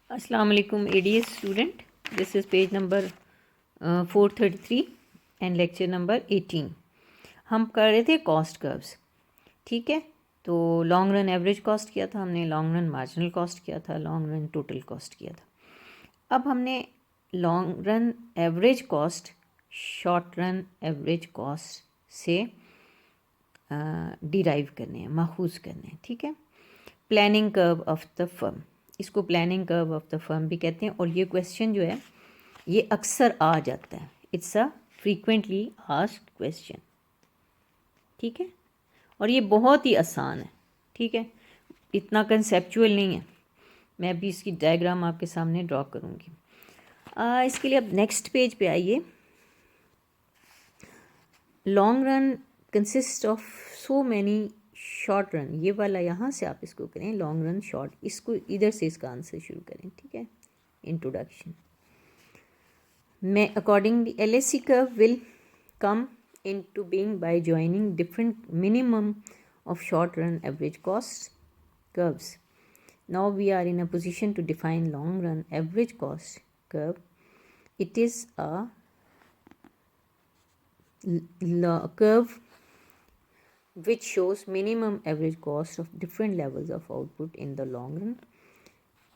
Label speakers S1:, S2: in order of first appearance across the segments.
S1: अस्सलाम वालेकुम ADS student, this is page number 433 and lecture number 18। हम कर रहे थे कॉस्ट कर्व्स, ठीक है। तो लॉन्ग रन एवरेज कॉस्ट किया था हमने, लॉन्ग रन मार्जिनल कॉस्ट किया था, लॉन्ग रन टोटल कॉस्ट किया था। अब हमने long run average cost short run average cost से डिराइव करने हैं, माखूज करने हैं, ठीक है। Planning curve of the firm, इसको planning curve of the firm भी कहते हैं। और ये क्वेश्चन जो है ये अक्सर आ जाता है, it's a frequently asked question, ठीक है। और ये बहुत ही आसान है, ठीक है, इतना कंसेप्चुअल नहीं है। मैं अभी इसकी डायग्राम आपके सामने ड्रॉ करूँगी। इसके लिए अब नेक्स्ट पेज पे आइए। Long run consist of so many short run, ये वाला यहाँ से आप इसको करें लॉन्ग रन शॉर्ट, इसको इधर से इसका आंसर शुरू करें, ठीक है। इंट्रोडक्शन में accordingly LAC curve will come into being by joining different minimum of short run average cost curves. Now we are in a position to define long run average cost curve. It is a curve which shows minimum average cost of different levels of output in the long run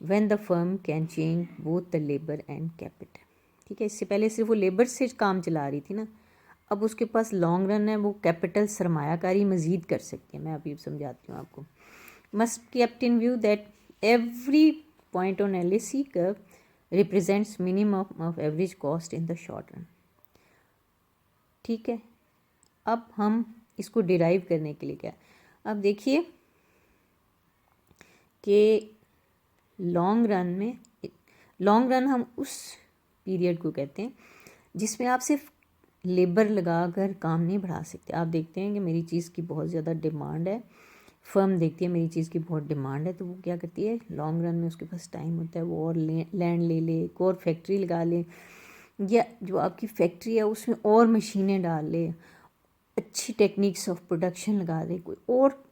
S1: when the firm can change both the labor and capital, ठीक है। इससे पहले सिर्फ वो labour से काम चला रही थी ना, अब उसके पास लॉन्ग रन है, वो कैपिटल सरमायाकारी मज़ीद कर सकती है। मैं अभी समझाती हूँ आपको। Must kept in view that every point on LAC curve represents minimum of average cost in the short run, ठीक है। अब हम इसको डिराइव करने के लिए क्या, अब देखिए कि लॉन्ग रन में, लॉन्ग रन हम उस पीरियड को कहते हैं जिसमें आप सिर्फ लेबर लगा कर काम नहीं बढ़ा सकते। आप देखते हैं कि मेरी चीज़ की बहुत ज़्यादा डिमांड है, फर्म देखती है मेरी चीज़ की बहुत डिमांड है, तो वो क्या करती है लॉन्ग रन में, उसके पास टाइम होता है वो और लैंड ले ले, एक और फैक्ट्री लगा ले, या जो आपकी फैक्ट्री है उसमें और मशीनें डाल ले, अच्छी टेक्निक्स ऑफ प्रोडक्शन लगा दे, कोई और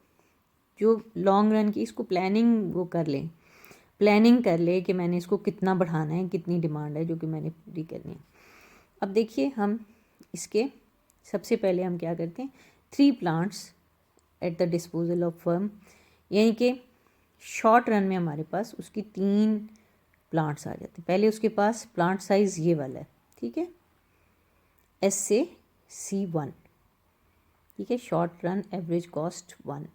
S1: जो लॉन्ग रन की इसको प्लानिंग वो कर लें, प्लानिंग कर ले कि मैंने इसको कितना बढ़ाना है, कितनी डिमांड है जो कि मैंने पूरी करनी है। अब देखिए हम इसके सबसे पहले हम क्या करते हैं, 3 plants at the disposal of firm, यानी कि शॉर्ट रन में हमारे पास उसकी 3 प्लांट्स आ जाते हैं। पहले उसके पास प्लांट साइज़ ये वाला है, ठीक है, SAC1, ठीक है, शॉर्ट रन एवरेज कॉस्ट 1,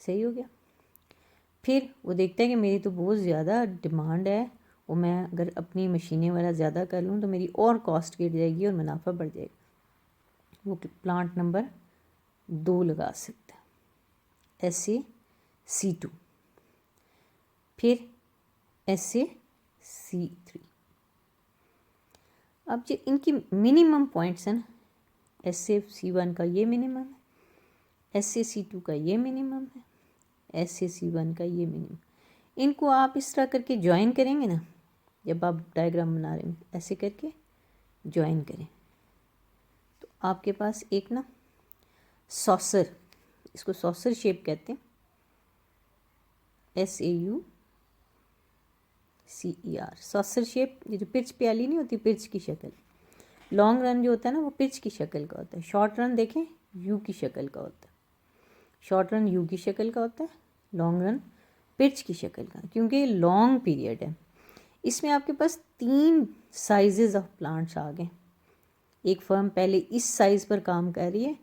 S1: सही हो गया। फिर वो देखता है कि मेरी तो बहुत ज़्यादा डिमांड है, वो मैं अगर अपनी मशीनें वाला ज़्यादा कर लूँ तो मेरी और कॉस्ट गिर जाएगी और मुनाफा बढ़ जाएगा, वो प्लांट नंबर 2 लगा सकता है, SAC2। फिर SAC3। अब जो इनकी मिनिमम पॉइंट्स हैं ना, SAC1 का ये मिनिमम है, SAC2 का ये मिनिमम है, SAC1 का ये मिनिमम। इनको आप इस तरह करके ज्वाइन करेंगे ना, जब आप डायग्राम बना रहे हैं ऐसे करके ज्वाइन करें तो आपके पास एक ना सॉसर, इसको सॉसर शेप कहते हैं, SAUCER, सॉसर शेप। ये जो पिर्च प्याली नहीं होती, पिर्च की शक्ल, लॉन्ग रन जो होता है ना वो पिर्च की शक्ल का होता है, शॉर्ट रन देखें यू की शक्ल का होता है, शॉर्ट रन यू की शक्ल का होता है, लॉन्ग रन पिर्च की शक्ल का, क्योंकि लॉन्ग पीरियड है। इसमें आपके पास 3 साइजेस ऑफ प्लांट्स आ गए। एक फर्म पहले इस साइज़ पर काम कर रही है,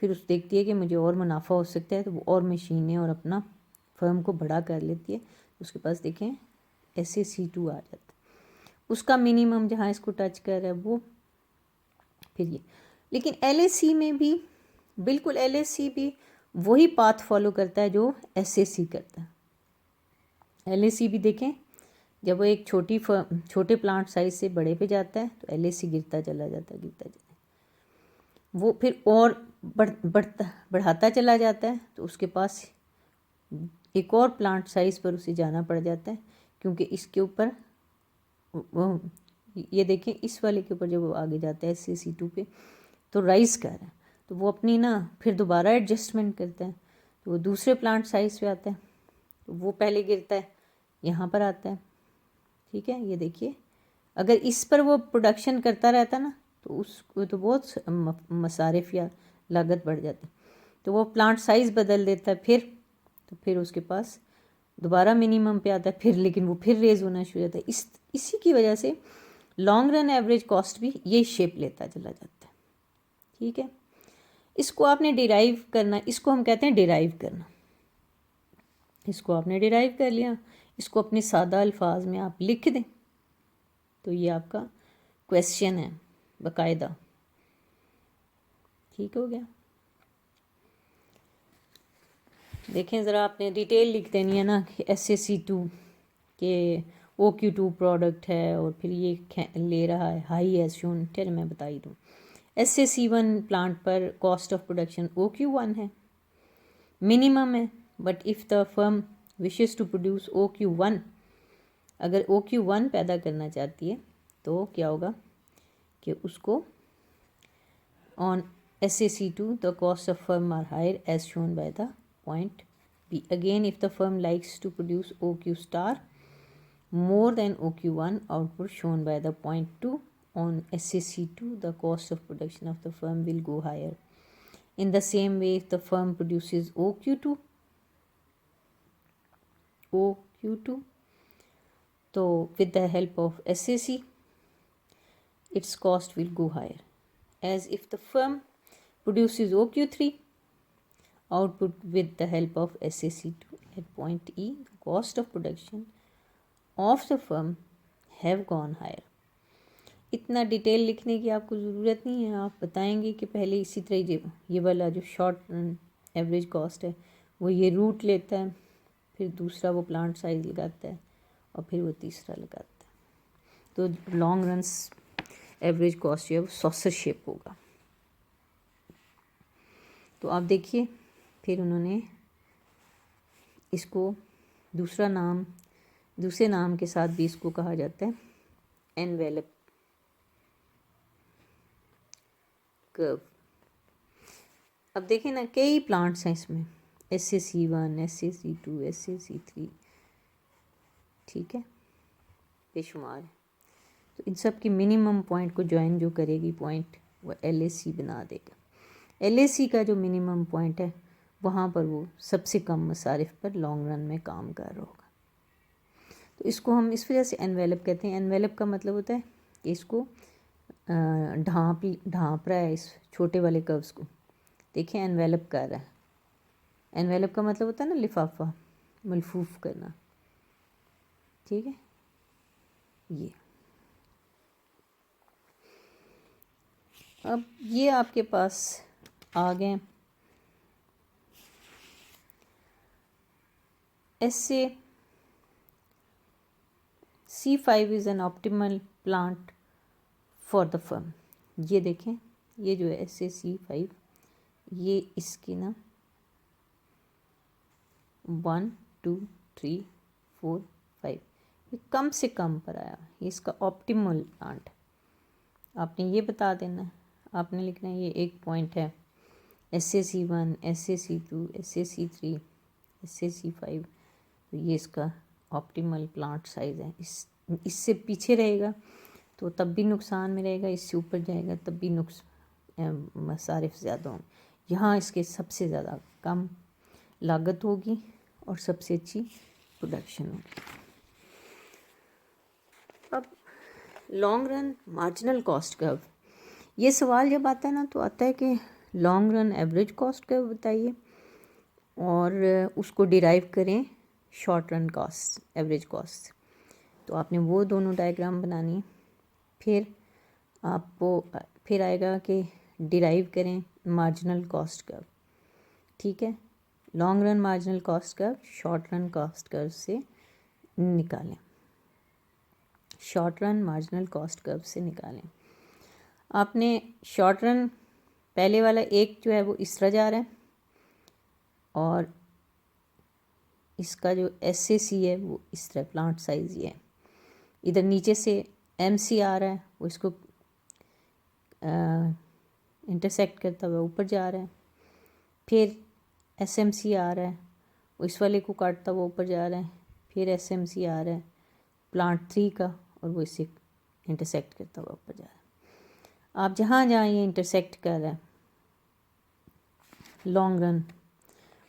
S1: फिर उस देखती है कि मुझे और मुनाफा हो सकता है तो वो और मशीनें और अपना फर्म को बड़ा कर लेती है। उसके पास देखें SAC2 आ जाता है, उसका मिनिमम जहाँ इसको टच कर रहा है वो, फिर ये। लेकिन LAC में भी बिल्कुल, LAC भी वही पाथ फॉलो करता है जो SAC करता है। LAC भी देखें जब वो एक छोटे प्लांट साइज से बड़े पे जाता है तो LAC गिरता चला जाता है, गिरता चला, वो फिर और बढ़ाता चला जाता है, तो उसके पास एक और प्लांट साइज़ पर उसे जाना पड़ जाता है, क्योंकि इसके ऊपर वो, ये देखें इस वाले के ऊपर जब वो आगे जाता है SAC2 पे तो राइज़ कर रहा है, तो वो अपनी ना फिर दोबारा एडजस्टमेंट करता है, तो वो दूसरे प्लांट साइज़ पे आता है, तो वो पहले गिरता है, यहाँ पर आता है, ठीक है। ये देखिए, अगर इस पर वो प्रोडक्शन करता रहता ना तो उसको तो बहुत मसारिफ या लागत बढ़ जाती, तो वो प्लांट साइज़ बदल देता है फिर उसके पास दोबारा मिनिमम पे आता है फिर, लेकिन वो फिर रेज होना शुरू हो जाता है। इसी की वजह से लॉन्ग रन एवरेज कॉस्ट भी ये शेप लेता चला जाता है, ठीक है। इसको आपने डिराइव करना, इसको हम कहते हैं डिराइव करना। इसको आपने डिराइव कर लिया, इसको अपने सादा अल्फाज में आप लिख दें तो ये आपका क्वेश्चन है बाकायदा, ठीक हो गया। देखें ज़रा, आपने डिटेल लिख देनी है ना कि SaC2 के OQ2 प्रोडक्ट है और फिर ये ले रहा है हाई एज शोन। चलो मैं बता ही दूँ, SaC1 प्लांट पर कॉस्ट ऑफ प्रोडक्शन OQ1 है, मिनिमम है, but if the firm wishes to produce OQ1, अगर OQ1 पैदा करना चाहती है तो क्या होगा कि उसको on SaC2 the cost of firm are higher as shown by the point B. Again, if the firm likes to produce OQ star more than OQ1 output shown by the point 2 on SaC2, the cost of production of the firm will go higher. In the same way, if the firm produces OQ2, so with the help of SaC, its cost will go higher. As if the firm produces OQ3 output with the help of SaC2 at point E, the cost of production of the firm have gone higher. इतना detail लिखने की आपको ज़रूरत नहीं है, आप बताएंगे कि पहले इसी तरह ये वाला जो शॉर्ट एवरेज कॉस्ट है वो ये रूट लेता है, फिर दूसरा वो प्लांट साइज लगाता है और फिर वो तीसरा लगाता है, तो लॉन्ग रन एवरेज कॉस्ट जो है वो सॉसर शेप होगा। तो आप देखिए, फिर उन्होंने इसको दूसरे नाम के साथ भी इसको कहा जाता है एनवेलप कर्व। अब देखें ना, कई प्लांट्स हैं इसमें, SaC1, SaC2, SaC3, ठीक है, बेशुमार है। तो इन सब की मिनिमम पॉइंट को ज्वाइन जो करेगी पॉइंट, वो LaC बना देगा। LaC का जो मिनिमम पॉइंट है वहाँ पर वो सबसे कम मसारिफ पर लॉन्ग रन में काम कर रहा होगा। तो इसको हम इस वजह से एनवेलप कहते हैं। एनवेलप का मतलब होता है कि इसको ढाँप रहा है इस छोटे वाले कर्व्स को, देखिए एनवेलप कर रहा है। एनवेलप का मतलब होता है ना लिफाफा, मलफूफ करना, ठीक है। ये अब ये आपके पास आ गए SaC5 is an optimal plant for the firm. ये देखें, ये जो है SaC5, ये इसकी ना 1 2 3 4 5 ये कम से कम पर आया, ये इसका ऑप्टिमल प्लांट। आपने ये बता देना, आपने लिखना है ये एक पॉइंट है SaC1, SaC2, SaC3, SaC5, तो ये इसका ऑप्टिमल प्लांट साइज़ है। इससे पीछे रहेगा तो तब भी नुकसान में रहेगा, इससे ऊपर जाएगा तब भी मसारिफ ज़्यादा होंगे। यहाँ इसके सबसे ज़्यादा कम लागत होगी और सबसे अच्छी प्रोडक्शन होगी। अब long run marginal cost curve, ये सवाल जब आता है ना तो आता है कि long run average cost curve बताइए और उसको डिराइव करें short run cost average cost. तो आपने वो दोनों डायग्राम बनानी है, फिर आपको फिर आएगा कि डिराइव करें मार्जिनल कॉस्ट कर्व, ठीक है। Long run marginal cost curve short run cost curve से निकालें, short run marginal cost curve से निकालें। आपने शॉर्ट रन पहले वाला एक जो है वो इस तरह जा रहा है और इसका जो SaC है वो इस तरह प्लांट साइज़ ये है। इधर नीचे से MC आ रहा है, वो इसको इंटरसेक्ट करता हुआ ऊपर जा रहा है, फिर SMC आ रहा है, वो इस वाले को काटता हुआ ऊपर जा रहा है, फिर SMC आ रहा है प्लांट 3 का, और वो इससे इंटरसेक्ट करता हुआ ऊपर जा रहा है। आप जहाँ जहाँ ये इंटरसेक्ट कर रहा है, लॉन्ग रन,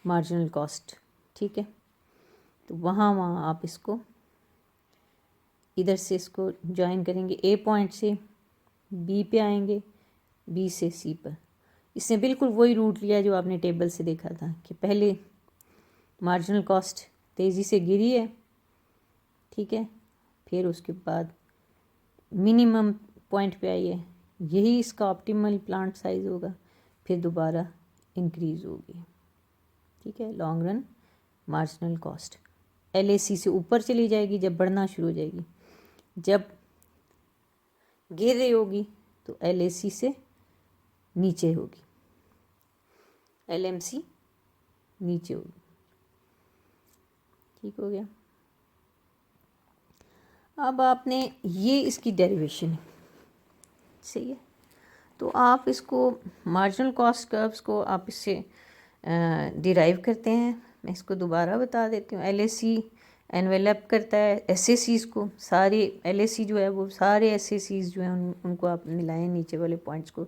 S1: मार्जिनल कॉस्ट, ठीक है, तो वहाँ वहाँ आप इसको इधर से इसको ज्वाइन करेंगे, ए पॉइंट से बी पे आएंगे, बी से सी पर। इसने बिल्कुल वही रूट लिया जो आपने टेबल से देखा था कि पहले मार्जिनल कॉस्ट तेज़ी से गिरी है, ठीक है, फिर उसके बाद मिनिमम पॉइंट पे आई है, यही इसका ऑप्टिमल प्लांट साइज होगा, फिर दोबारा इंक्रीज़ होगी, ठीक है। Long run marginal cost LAC से ऊपर चली जाएगी जब बढ़ना शुरू हो जाएगी, जब गिर रही होगी तो LAC से नीचे होगी, LMC नीचे होगी, ठीक हो गया। अब आपने ये इसकी डेरिवेशन है, सही है, तो आप इसको मार्जिनल कॉस्ट कर्व्स को आप इससे डिराइव करते हैं। मैं इसको दोबारा बता देती हूँ। LAC एनवेलप करता है SACs को, सारे LAC जो है वो सारे SACs जो हैं उनको आप मिलाएं नीचे वाले पॉइंट्स को,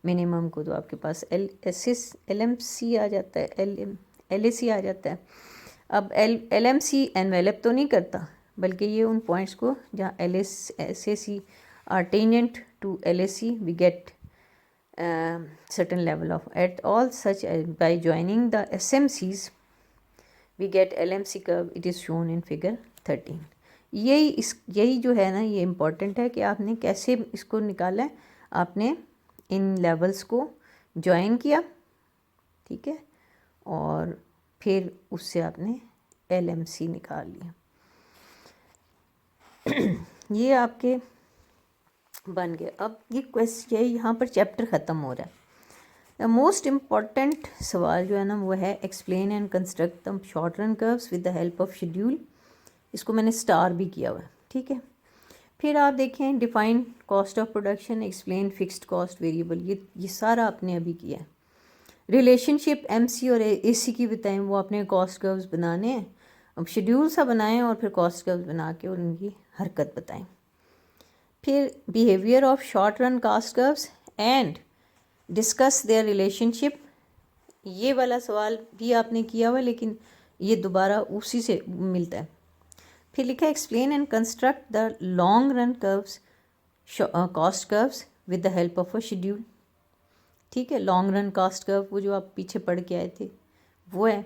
S1: मिनिमम को, तो आपके पास LMC आ जाता है, LAC आ जाता है। अब LMC एनवेलप तो नहीं करता, बल्कि ये उन पॉइंट्स को जहाँ SAC are tangent to LAC we get certain level of at all such by joining the SMCs we get LMC curve, it is shown in figure 13। यही जो है ना, ये इम्पॉर्टेंट है कि आपने कैसे इसको निकाला है। आपने इन लेवल्स को ज्वाइन किया, ठीक है, और फिर उससे आपने LMC निकाल लिया। ये आपके बन गए। अब ये क्वेश्चन, ये यहाँ पर चैप्टर ख़त्म हो रहा है। द मोस्ट इम्पॉर्टेंट सवाल जो है ना वो है explain and construct the short run curves with the help of schedule. इसको मैंने स्टार भी किया हुआ है, ठीक है। फिर आप देखें define cost of production, explain fixed cost variable, ये सारा आपने अभी किया है। रिलेशनशिप MC और AC की बताएं, वो आपने कॉस्ट कर्व्स बनाने हैं। अब शेड्यूल सा बनाएं और फिर कॉस्ट कर्व्स बना के और उनकी हरकत बताएं। फिर behaviour of short run cost curves and discuss their relationship, ये वाला सवाल भी आपने किया हुआ है, लेकिन ये दोबारा उसी से मिलता है। फिर लिखा है explain and construct the long run curves cost curves with the help of a schedule, ठीक है। लॉन्ग रन कॉस्ट कर्व वो जो आप पीछे पढ़ के आए थे वो है।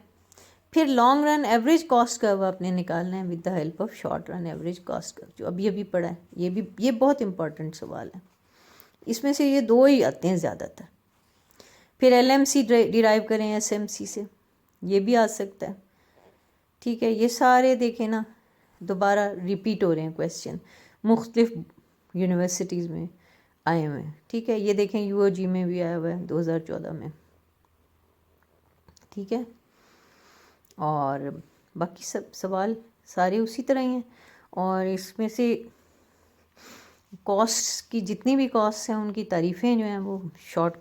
S1: फिर long run average cost curve आपने निकालना है with the help of short run average cost curve, जो अभी पढ़ा है। ये बहुत इंपॉर्टेंट सवाल है, इसमें से ये दो ही आते हैं ज़्यादातर। फिर LMC डिराइव करें SMC से, ये भी आ सकता है, ठीक है। ये सारे देखें ना दोबारा रिपीट हो रहे हैं क्वेश्चन, मुख्तलिफ यूनिवर्सिटीज़ में आए हुए हैं, ठीक है। ये देखें UOG में भी आया हुआ है 2014 में, ठीक है। और बाकी सब सवाल सारे उसी तरह ही हैं। और इसमें से कॉस्ट की जितनी भी कॉस्ट हैं उनकी तारीफ़ें जो हैं वो शॉर्ट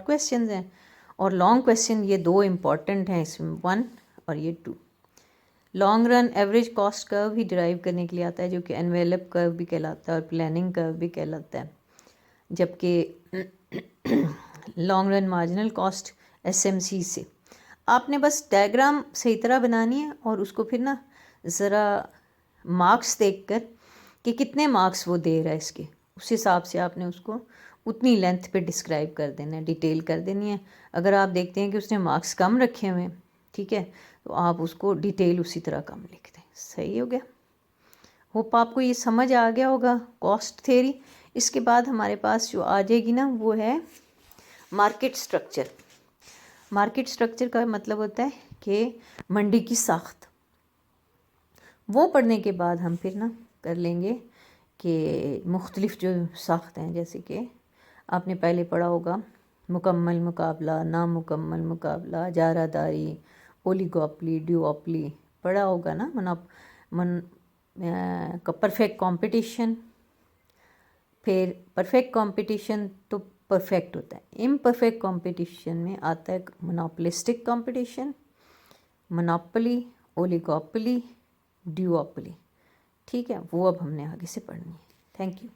S1: क्वेश्चंस हैं, और लॉन्ग क्वेश्चन ये दो इम्पॉर्टेंट हैं इसमें, 1 और ये 2। Long run average cost curve ही डिराइव करने के लिए आता है, जो कि एनवेलप कर्व भी कहलाता है और प्लानिंग कर्व भी कहलाता है, जबकि long run marginal cost SMC से। आपने बस डायग्राम सही तरह बनानी है और उसको फिर ना ज़रा मार्क्स देखकर कि कितने मार्क्स वो दे रहा है इसके, उस हिसाब से आपने उसको उतनी लेंथ पे डिस्क्राइब कर देना है, डिटेल कर देनी है। अगर आप देखते हैं कि उसने मार्क्स कम रखे हुए हैं, ठीक है, तो आप उसको डिटेल उसी तरह कम लिख दें। सही हो गया। होप आपको ये समझ आ गया होगा कॉस्ट थ्योरी। इसके बाद हमारे पास जो आ जाएगी ना वो है मार्केट स्ट्रक्चर। मार्केट स्ट्रक्चर का मतलब होता है कि मंडी की साख्त। वो पढ़ने के बाद हम फिर ना कर लेंगे कि मुख्तलिफ जो साख्त हैं, जैसे कि आपने पहले पढ़ा होगा मुकम्मल मुकाबला, नामुकम्मल मुकाबला, जारादारी, ओलिगोपली, ड्यूओपली पढ़ा होगा ना, परफेक्ट कंपटीशन। फिर परफेक्ट कंपटीशन तो परफेक्ट होता है। इम्परफेक्ट कंपटीशन में आता है मोनोपोलिस्टिक कंपटीशन, मोनोपोली, ओलिगोपोली, ड्यूओपली, ठीक है, वो अब हमने आगे से पढ़नी है। Thank you.